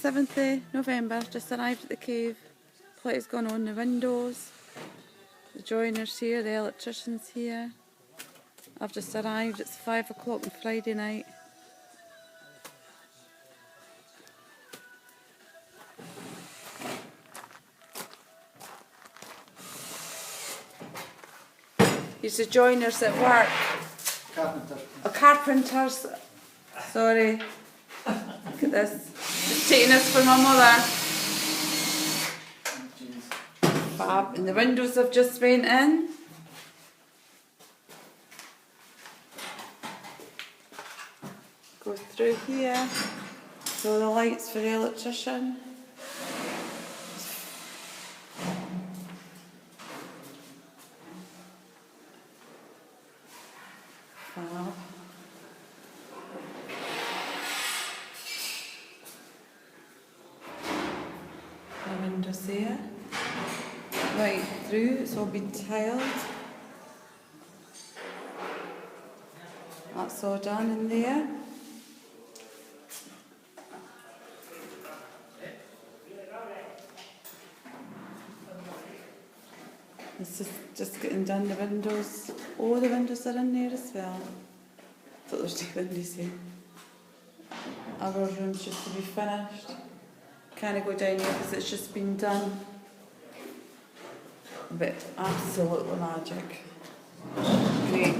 7th of November, just arrived at the cave. Plenty's gone on the windows. The joiner's here, the electrician's here. I've just arrived, it's 5 o'clock on Friday night. Here's the joiners at work. Carpenter. Oh, carpenters. Sorry. Look at this. Just taking this for my mother. Fab. And the windows have just went in. Go through here. So the lights for the electrician. Fab. The windows there. Right through, it's all been tiled. That's all done in there. This is just getting done, the windows. Oh, the windows are in there as well. I thought there was 2 windows here. Our room's just to be finished. Can't go down here because it's just been done. But absolutely magic. Great.